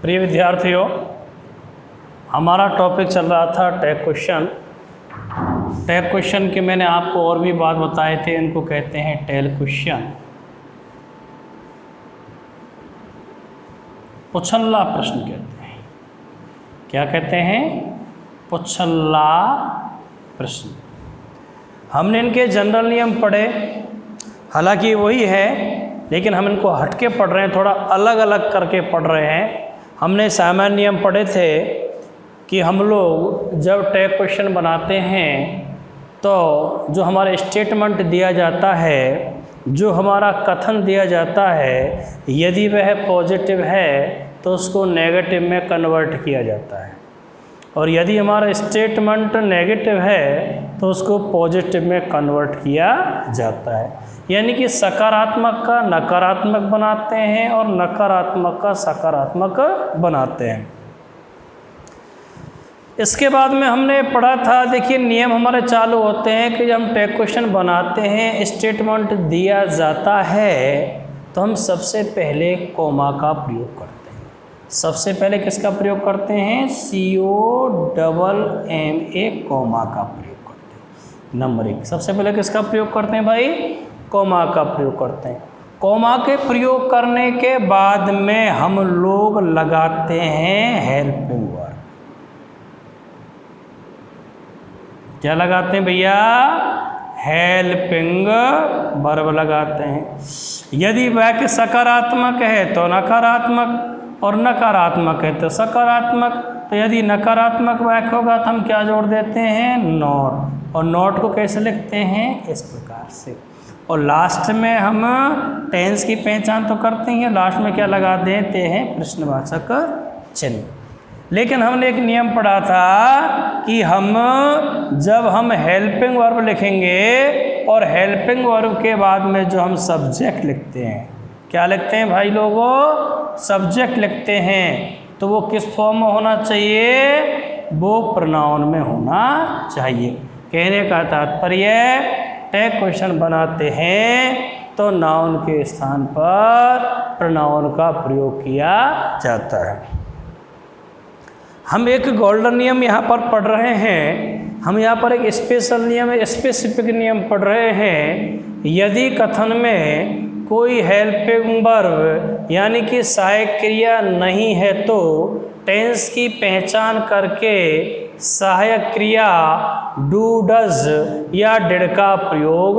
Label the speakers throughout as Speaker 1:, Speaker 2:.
Speaker 1: प्रिय विद्यार्थियों, हमारा टॉपिक चल रहा था टैग क्वेश्चन। टैग क्वेश्चन के मैंने आपको और भी बात बताए थे, इनको कहते हैं टेल क्वेश्चन। पुछल्ला प्रश्न कहते हैं। क्या कहते हैं? पुछल्ला प्रश्न। हमने इनके जनरल नियम पढ़े, हालांकि वही है लेकिन हम इनको हटके पढ़ रहे हैं, थोड़ा अलग अलग करके पढ़ रहे हैं। हमने सामान्य नियम पढ़े थे कि हम लोग जब टैग क्वेश्चन बनाते हैं तो जो हमारा स्टेटमेंट दिया जाता है, जो हमारा कथन दिया जाता है, यदि वह पॉजिटिव है तो उसको नेगेटिव में कन्वर्ट किया जाता है, और यदि हमारा स्टेटमेंट नेगेटिव है तो उसको पॉजिटिव में कन्वर्ट किया जाता है। यानी कि सकारात्मक का नकारात्मक बनाते हैं और नकारात्मक का सकारात्मक बनाते हैं। इसके बाद में हमने पढ़ा था, देखिए नियम हमारे चालू होते हैं कि जब हम टैग क्वेश्चन बनाते हैं, स्टेटमेंट दिया जाता है तो हम सबसे पहले कॉमा का प्रयोग करते हैं। सबसे पहले किसका प्रयोग करते हैं? COMMA कॉमा का प्रयोग करते हैं। नंबर 1, सबसे पहले किसका प्रयोग करते हैं भाई? कॉमा का प्रयोग करते हैं। कॉमा के प्रयोग करने के बाद में हम लोग लगाते हैं हेल्पिंग वर्ब। क्या लगाते हैं भैया? हेल्पिंग वर्ब लगाते हैं। यदि वाक्य सकारात्मक है तो नकारात्मक, और नकारात्मक है तो सकारात्मक। तो यदि नकारात्मक वाक्य होगा तो हम क्या जोड़ देते हैं? नॉट। और नॉट को कैसे लिखते हैं? इस प्रकार से। और लास्ट में हम टेंस की पहचान तो करते हैं, लास्ट में क्या लगा देते हैं? प्रश्नवाचक चिन्ह। लेकिन हमने एक नियम पढ़ा था कि जब हम हेल्पिंग वर्ब लिखेंगे और हेल्पिंग वर्ब के बाद में जो हम सब्जेक्ट लिखते हैं, क्या लिखते हैं भाई लोगों? सब्जेक्ट लिखते हैं, तो वो किस फॉर्म में होना चाहिए? वो प्रोनाउन में होना चाहिए। कहने का तात्पर्य, टैग क्वेश्चन बनाते हैं तो नाउन के स्थान पर प्रोनाउन का प्रयोग किया जाता है। हम एक गोल्डन नियम यहाँ पर पढ़ रहे हैं, हम यहाँ पर एक स्पेशल नियम, स्पेसिफिक नियम पढ़ रहे हैं। यदि कथन में कोई हेल्पिंग वर्ब यानी कि सहायक क्रिया नहीं है तो टेंस की पहचान करके सहायक क्रिया डू, डज या डिड का प्रयोग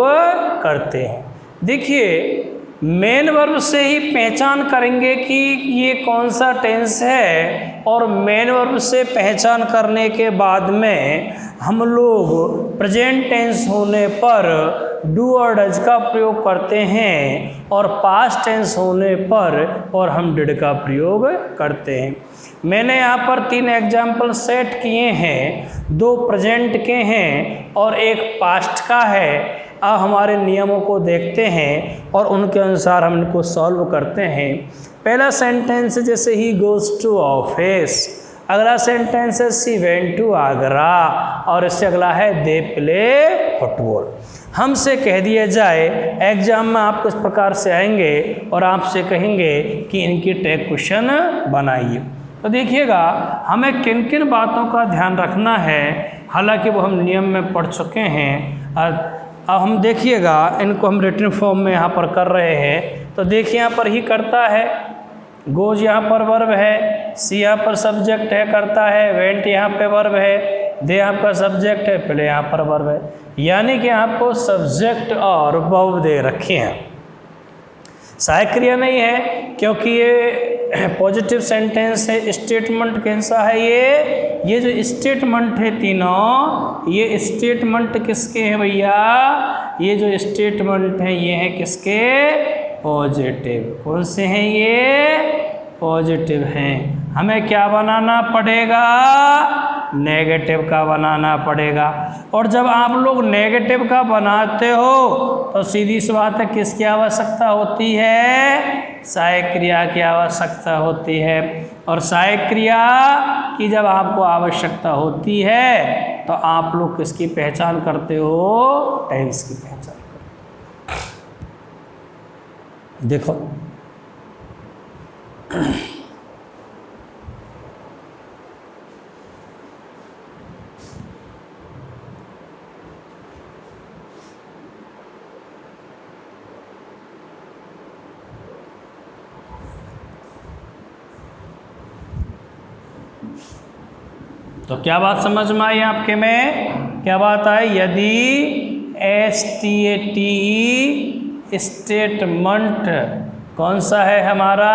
Speaker 1: करते हैं। देखिए, मेन वर्ब से ही पहचान करेंगे कि ये कौन सा टेंस है, और मेन वर्ब से पहचान करने के बाद में हम लोग प्रेजेंट टेंस होने पर डू और डज का प्रयोग करते हैं, और पास्ट टेंस होने पर और हम डिड का प्रयोग करते हैं। मैंने यहाँ पर 3 एग्जाम्पल सेट किए हैं, 2 प्रेजेंट के हैं और एक पास्ट का है। अब हमारे नियमों को देखते हैं और उनके अनुसार हम इनको सॉल्व करते हैं। पहला सेंटेंस जैसे ही गोज़ टू ऑफिस, अगला सेंटेंस है सी वेंट टू आगरा, और इससे अगला है दे प्ले फुटबॉल। हमसे कह दिया जाए एग्जाम में आप किस प्रकार से आएंगे और आपसे कहेंगे कि इनकी टैग क्वेश्चन बनाइए, तो देखिएगा हमें किन किन बातों का ध्यान रखना है। हालांकि वो हम नियम में पढ़ चुके हैं। अब हम देखिएगा, इनको हम रिटन फॉर्म में यहाँ पर कर रहे हैं। तो देखिए यहाँ पर ही करता है, गोज यहाँ पर वर्ब है, सी यहाँ पर सब्जेक्ट है करता है, वेंट यहाँ पे वर्ब है, दे आपका सब्जेक्ट है, प्ले यहाँ पर वर्ब है। यानी कि आपको सब्जेक्ट और वर्ब दे रखे हैं। सहायक क्रिया नहीं है क्योंकि ये पॉजिटिव सेंटेंस है। स्टेटमेंट कैसा है? ये जो स्टेटमेंट है तीनों, ये स्टेटमेंट किसके हैं भैया? ये जो स्टेटमेंट है ये है किसके? पॉजिटिव। कौन से हैं ये? पॉजिटिव हैं। हमें क्या बनाना पड़ेगा? नेगेटिव का बनाना पड़ेगा। और जब आप लोग नेगेटिव का बनाते हो तो सीधी सी बात है, किसकी आवश्यकता होती है? सहायक क्रिया की आवश्यकता होती है। और सहायक क्रिया की जब आपको आवश्यकता होती है तो आप लोग किसकी पहचान करते हो? टेंस की पहचान करते हो। देखो तो क्या बात समझ में आई आपके में? क्या बात आई? यदि STATE स्टेटमेंट कौन सा है हमारा?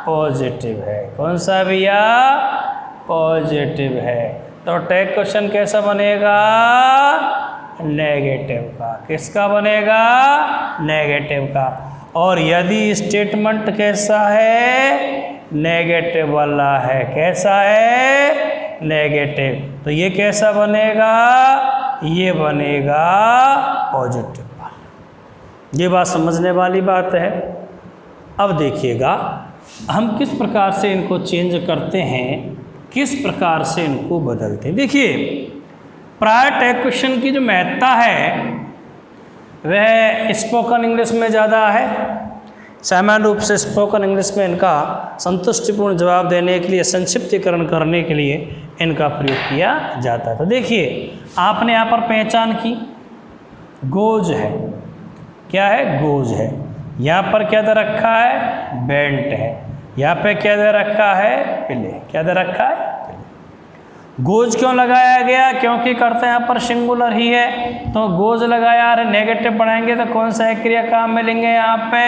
Speaker 1: पॉजिटिव है। कौन सा भैया? पॉजिटिव है। तो टैग क्वेश्चन कैसा बनेगा? नेगेटिव का। किसका बनेगा? नेगेटिव का। और यदि स्टेटमेंट कैसा है? नेगेटिव वाला है। कैसा है? नेगेटिव। तो ये कैसा बनेगा? ये बनेगा पॉजिटिव वाला। ये बात समझने वाली बात है। अब देखिएगा हम किस प्रकार से इनको चेंज करते हैं, किस प्रकार से इनको बदलते हैं। देखिए प्रायर टैग क्वेश्चन की जो महत्ता है वह स्पोकन इंग्लिश में ज़्यादा है। सामान्य रूप से स्पोकन इंग्लिश में इनका संतुष्टिपूर्ण जवाब देने के लिए, संक्षिप्तीकरण करने के लिए इनका प्रयोग किया जाता है। तो देखिए आपने यहाँ पर पहचान की, गोज है। क्या है? गोज है। यहाँ पर क्या दे रखा है? बेंट है। यहाँ पे क्या दे रखा है? पिले। क्या दे रखा है? गोज क्यों लगाया गया? क्योंकि कर्ता यहाँ पर सिंगुलर ही है, तो गोज लगाया। अरे नेगेटिव बनाएंगे तो कौन सा क्रिया काम में लेंगे? यहाँ पे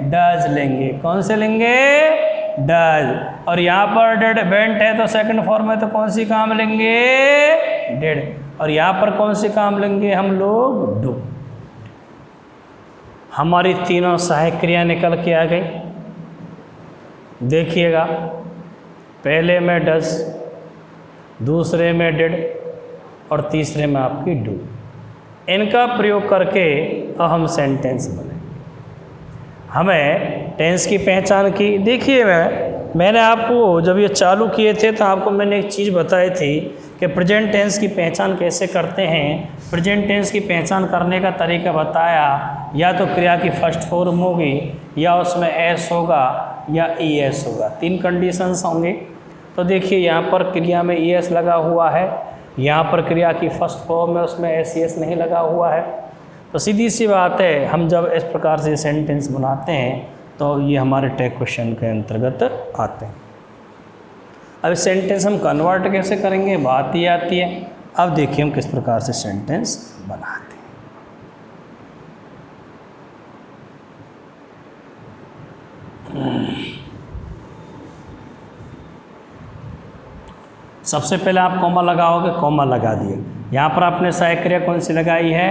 Speaker 1: डज लेंगे। कौन से लेंगे? डज। और यहाँ पर डेड बेंट है तो सेकंड फॉर्म में तो कौन सी काम लेंगे? डेड। और यहाँ पर कौन सी काम लेंगे हम लोग? डू। हमारी तीनों सहायक क्रिया निकल के आ गई। देखिएगा पहले में डज, दूसरे में डिड और तीसरे में आपकी डू। इनका प्रयोग करके अब हम सेंटेंस बने। हमें टेंस की पहचान की। देखिए मैंने आपको जब ये चालू किए थे तो आपको मैंने एक चीज़ बताई थी कि प्रेजेंट टेंस की पहचान कैसे करते हैं। प्रेजेंट टेंस की पहचान करने का तरीका बताया, या तो क्रिया की फर्स्ट फॉर्म होगी, या उसमें एस होगा, या ES होगा। 3 कंडीशंस होंगे। तो देखिए यहाँ पर क्रिया में ES लगा हुआ है, यहाँ पर क्रिया की फर्स्ट फॉर्म में उसमें SES नहीं लगा हुआ है। तो सीधी सी बात है, हम जब इस प्रकार से सेंटेंस बनाते हैं तो ये हमारे टैग क्वेश्चन के अंतर्गत आते हैं। अब सेंटेंस हम कन्वर्ट कैसे करेंगे, बात ही आती है। अब देखिए हम किस प्रकार से सेंटेंस बनाते हैं। सबसे पहले आप कॉमा लगाओगे, कॉमा लगा दिए। यहाँ पर आपने सहायक क्रिया कौन सी लगाई है?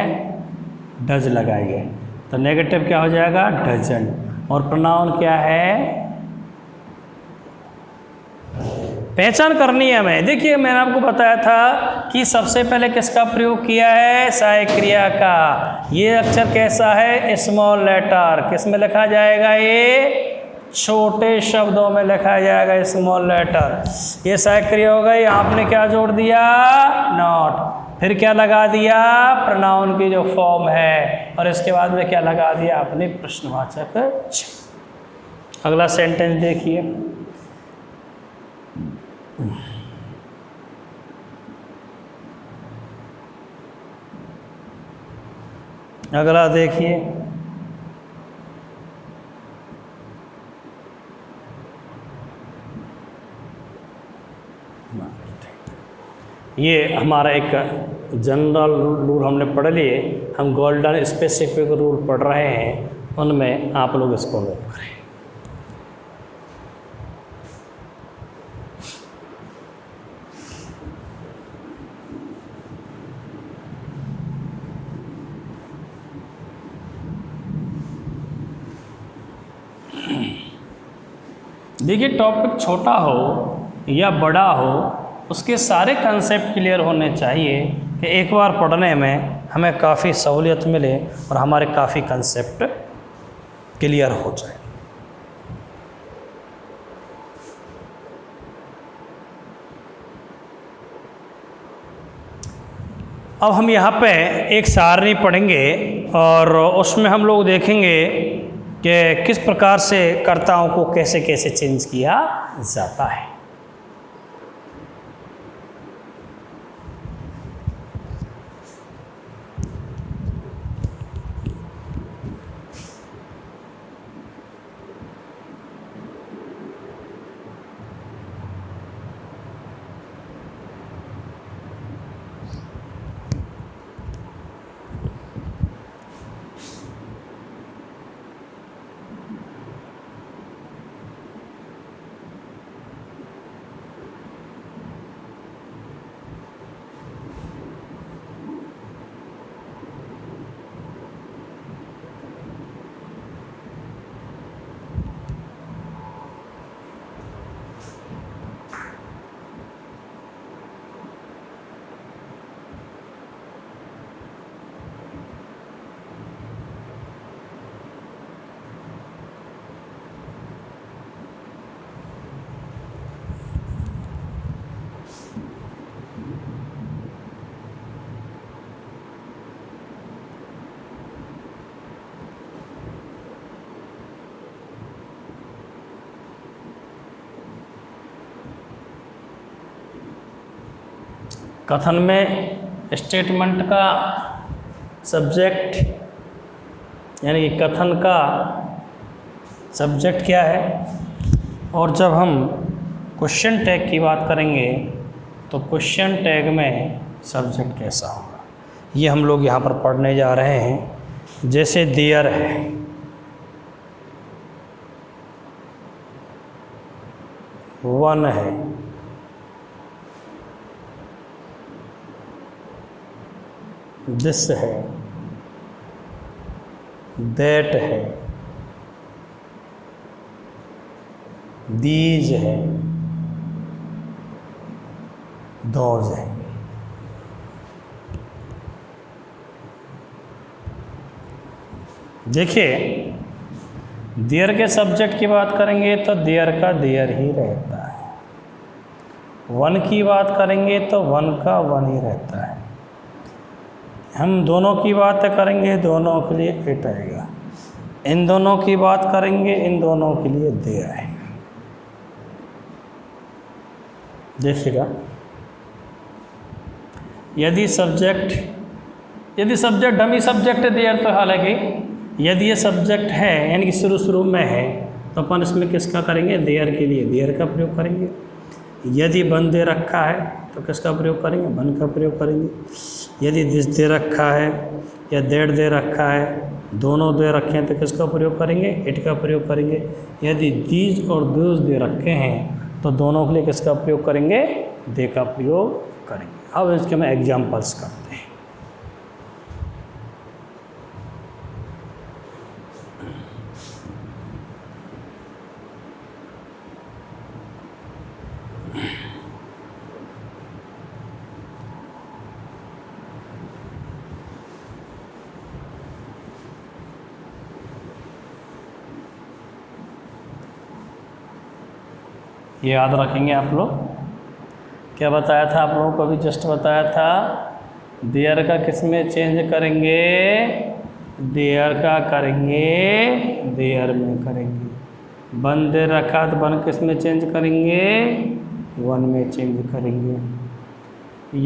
Speaker 1: डज लगाई है। तो नेगेटिव क्या हो जाएगा? डजंट। और प्रोनाउन क्या है? पहचान करनी है हमें। देखिए मैंने आपको बताया था कि सबसे पहले किसका प्रयोग किया है? सहायक क्रिया का। ये अक्षर कैसा है? Small letter. किस में लिखा जाएगा? ये छोटे शब्दों में लिखा जाएगा, स्मॉल लेटर। ये सहायक क्रिया हो गई। आपने क्या जोड़ दिया? नॉट। फिर क्या लगा दिया? प्रोनाउन की जो फॉर्म है। और इसके बाद में क्या लगा दिया? आपने प्रश्नवाचक। अगला सेंटेंस देखिए। अगला देखिए। ये हमारा एक जनरल रूल हमने पढ़ लिए। हम गोल्डन स्पेसिफिक रूल पढ़ रहे हैं, उनमें आप लोग इसको नोट करें। देखिए टॉपिक छोटा हो या बड़ा हो, उसके सारे कंसेप्ट क्लियर होने चाहिए कि एक बार पढ़ने में हमें काफ़ी सहूलियत मिले और हमारे काफ़ी कंसेप्ट क्लियर हो जाए। अब हम यहाँ पे एक सारणी पढ़ेंगे और उसमें हम लोग देखेंगे कि किस प्रकार से कर्ताओं को कैसे कैसे चेंज किया जाता है। कथन में स्टेटमेंट का सब्जेक्ट यानी कि कथन का सब्जेक्ट क्या है, और जब हम क्वेश्चन टैग की बात करेंगे तो क्वेश्चन टैग में सब्जेक्ट कैसा होगा, ये हम लोग यहाँ पर पढ़ने जा रहे हैं। जैसे देयर है, वन है, दिस है, दैट है, दीज है, दोज है। देखिए, देयर के सब्जेक्ट की बात करेंगे तो देयर का देयर ही रहता है, वन की बात करेंगे तो वन का वन ही रहता है, हम दोनों की बात करेंगे दोनों के लिए इट आएगा, इन दोनों की बात करेंगे इन दोनों के लिए दे आएगा। देखिएगा, यदि सब्जेक्ट डमी सब्जेक्ट है देयर, तो हालांकि यदि ये सब्जेक्ट है यानी कि शुरू में है तो अपन इसमें किसका करेंगे, देयर के लिए देयर का प्रयोग करेंगे। यदि वन दे रखा है तो किसका प्रयोग करेंगे, वन का प्रयोग करेंगे। यदि दिस दे रखा है या दैट दे रखा है, दोनों दे रखे हैं तो किसका प्रयोग करेंगे, इट का प्रयोग करेंगे। यदि दीज और दोज दे रखे हैं तो दोनों के लिए किसका प्रयोग करेंगे, दे का प्रयोग करेंगे। अब इसके हम एग्जाम्पल्स करते हैं। ये याद रखेंगे आप लोग। क्या बताया था आप लोगों को, अभी जस्ट बताया था, देयर का किस में चेंज करेंगे, देयर का करेंगे देयर में करेंगे। वन दे रखा तो वन किस में चेंज करेंगे, वन में चेंज करेंगे।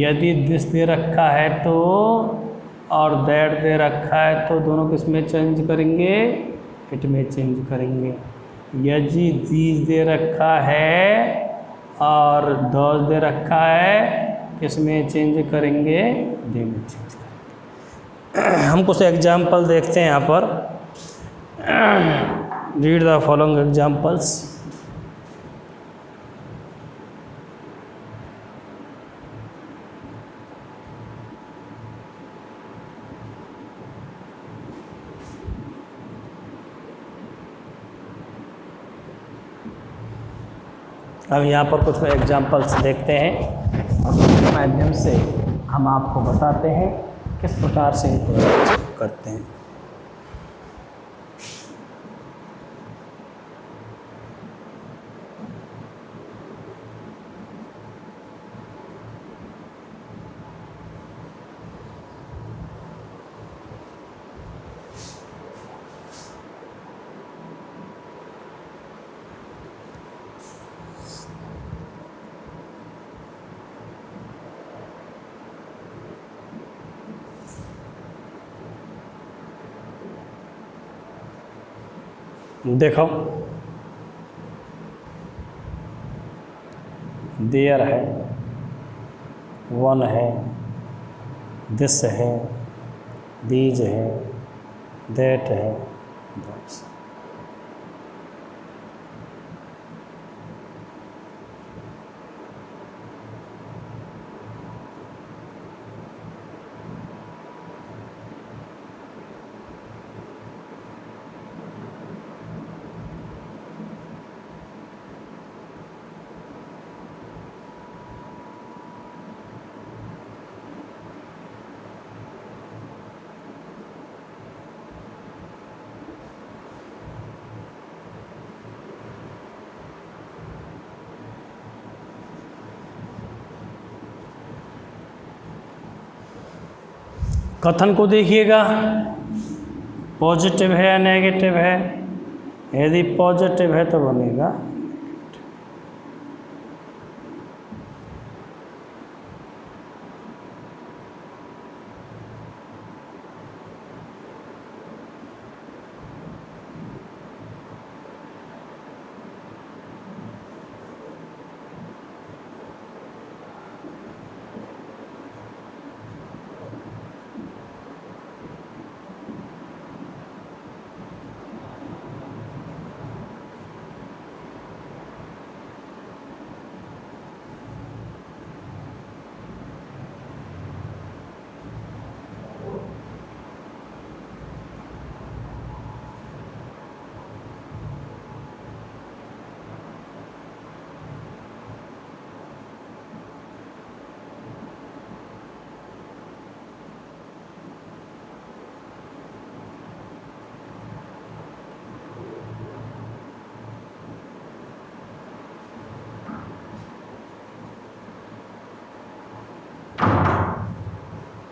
Speaker 1: यदि दिस दे रखा है तो और दैट दे रखा है तो दोनों किस में चेंज करेंगे, इट में चेंज करेंगे। यदि दीज दे रखा है और दोज दे रखा है, किस में चेंज करेंगे, दे में चेंज करेंगे। हम कुछ एग्जाम्पल देखते हैं यहाँ पर। Read the following examples. अब यहाँ पर कुछ एग्जाम्पल्स देखते हैं और उसके माध्यम से हम आपको बताते हैं किस प्रकार से इनको करते हैं। देखो, देयर है, वन है, दिस है, दीज है, दैट है, दोस। कथन को देखिएगा, पॉजिटिव है या नेगेटिव है। यदि पॉजिटिव है तो बनेगा,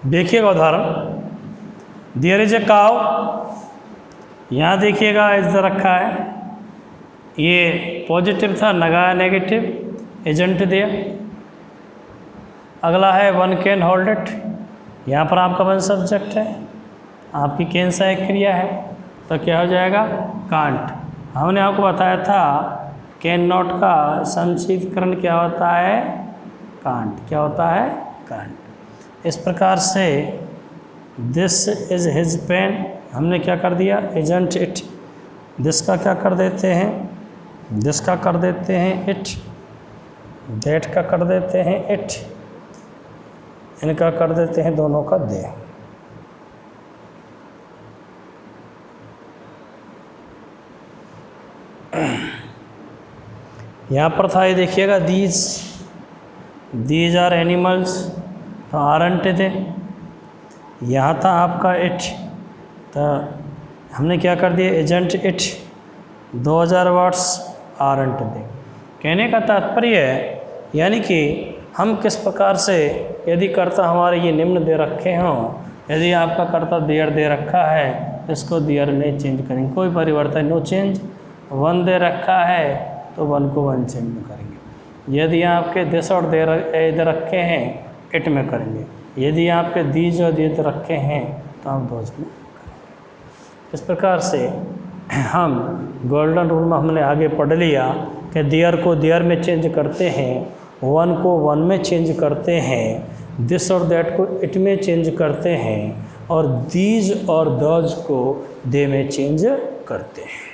Speaker 1: देखिएगा उदाहरण, देयर इज ए काव, यहाँ देखिएगा इधर रखा है, ये पॉजिटिव था, लगाया नेगेटिव, एजेंट दिया। अगला है वन कैन होल्ड इट, यहाँ पर आपका वन सब्जेक्ट है, आपकी कैन सा एक क्रिया है, तो क्या हो जाएगा कांट। हमने आपको बताया था कैन नॉट का संक्षिप्तकरण क्या होता है, कांट। क्या होता है, कांट। इस प्रकार से दिस इज हिज पेन, हमने क्या कर दिया, एजेंट इट। दिस का क्या कर देते हैं, दिस का कर देते हैं इट, दैट का कर देते हैं इट, इनका कर देते हैं दोनों का दे। यहाँ पर था, ये देखिएगा, दीज आर एनिमल्स, तो आरंट थे। यहाँ था आपका इट, तो हमने क्या कर दिया, एजेंट इट, 2000 वर्ड्स आरंट थे। कहने का तात्पर्य है, यानी कि हम किस प्रकार से, यदि कर्ता हमारे ये निम्न दे रखे हों, यदि आपका कर्ता देयर दे रखा है, इसको देयर में चेंज करेंगे, कोई परिवर्तन, नो चेंज। वन दे रखा है तो वन को वन चेंज में करेंगे। यदि आपके दिस और दे रखे हैं, इट में करेंगे। यदि आपके दीज और दीज रखे हैं तो आप दोज में करेंगे। इस प्रकार से हम गोल्डन रूल में हमने आगे पढ़ लिया कि देयर को देयर में चेंज करते हैं, वन को वन में चेंज करते हैं, दिस और दैट को इट में चेंज करते हैं, और दीज और दोज को दे में चेंज करते हैं।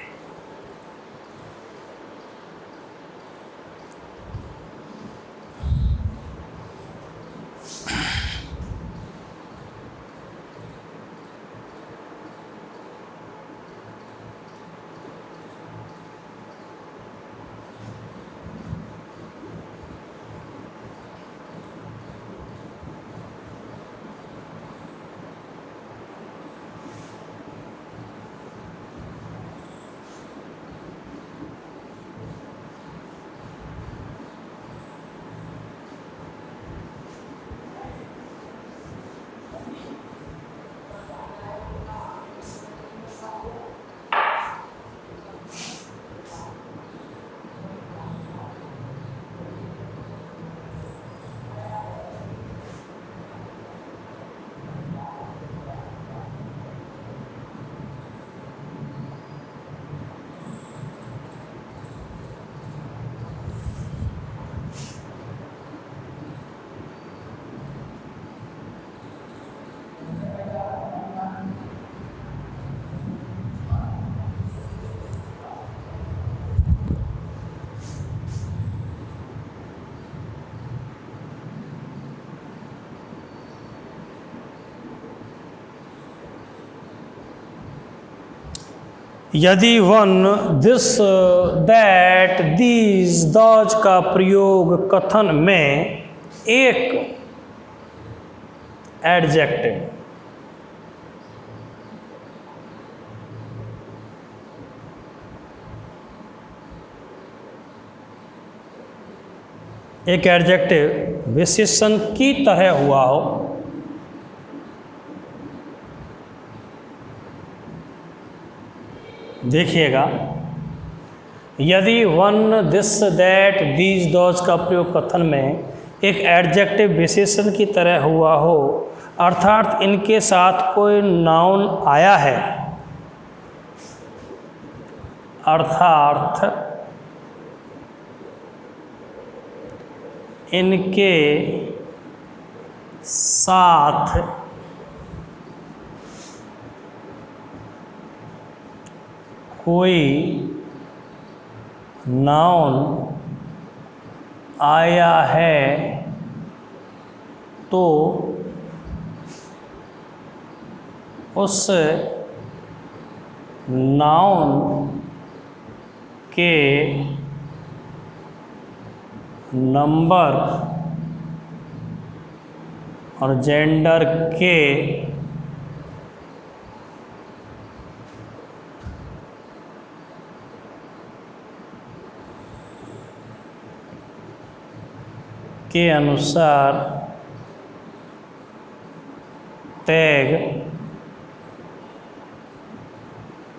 Speaker 1: यदि one, this, that, these, those का प्रयोग कथन में एक एडजेक्टिव, एक एडजेक्टिव विशेषण की तरह हुआ हो, देखिएगा, यदि one, this, that, these, those का प्रयोग कथन में एक एडजेक्टिव विशेषण की तरह हुआ हो, अर्थात इनके साथ कोई नाउन आया है, अर्थात इनके साथ कोई नाउन आया है, तो उस नाउन के नंबर और जेंडर के अनुसार टैग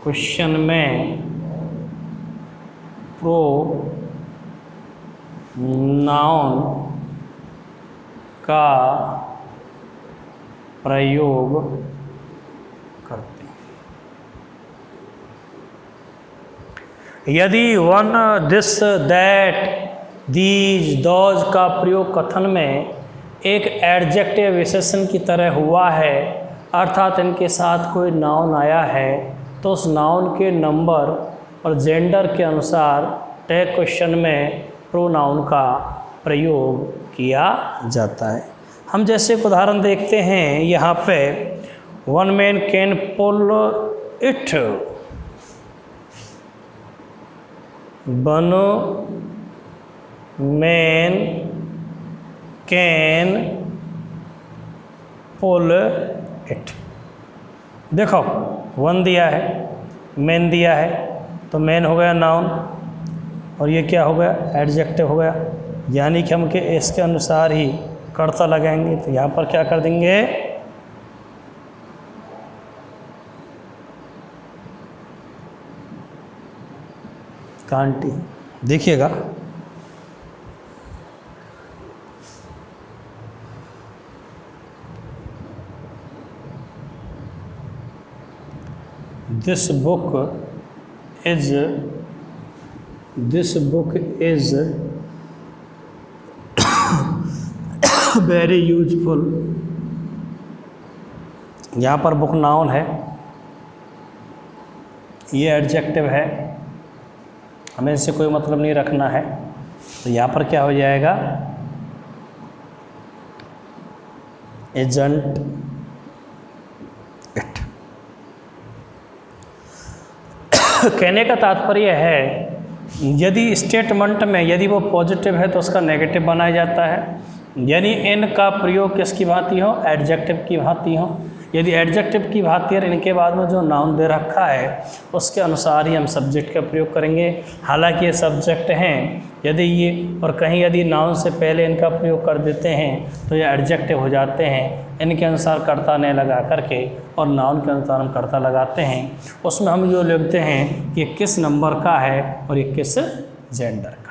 Speaker 1: क्वेश्चन में प्रोनाउन का प्रयोग करते हैं। यदि one, this, that, these, those का प्रयोग कथन में एक एडजेक्टिव विशेषण की तरह हुआ है, अर्थात इनके साथ कोई नाउन आया है, तो उस नाउन के नंबर और जेंडर के अनुसार टैग क्वेश्चन में प्रोनाउन का प्रयोग किया जाता है। हम जैसे एक उदाहरण देखते हैं यहाँ पे, one man can pull it, one man can pull it. देखो वन दिया है, मैन दिया है, तो मैन हो गया नाउन और ये क्या हो गया, एडजेक्टिव हो गया, यानी कि हम के इसके अनुसार ही कर्ता लगाएंगे। तो यहाँ पर क्या कर देंगे, कांटी। देखिएगा this book is very useful. यहाँ पर बुक नाउन है, ये एडजेक्टिव है, हमें इससे कोई मतलब नहीं रखना है। तो यहाँ पर क्या हो जाएगा, एजेंट इट। कहने का तात्पर्य है यदि स्टेटमेंट में यदि वो पॉजिटिव है तो उसका नेगेटिव बनाया जाता है, यानी इन का प्रयोग किसकी भांति हो, एडजेक्टिव की भांति हो। यदि एडजेक्टिव की भांति और इनके बाद में जो नाउन दे रखा है उसके अनुसार ही हम सब्जेक्ट का प्रयोग करेंगे। हालांकि ये सब्जेक्ट हैं, यदि ये और कहीं यदि नाउन से पहले इनका प्रयोग कर देते हैं तो ये एडजेक्टिव हो जाते हैं। इनके अनुसार कर्ता ने लगा करके और नाउन के अनुसार हम कर्ता लगाते हैं। उसमें हम जो लिखते हैं कि किस नंबर का है और ये किस जेंडर का।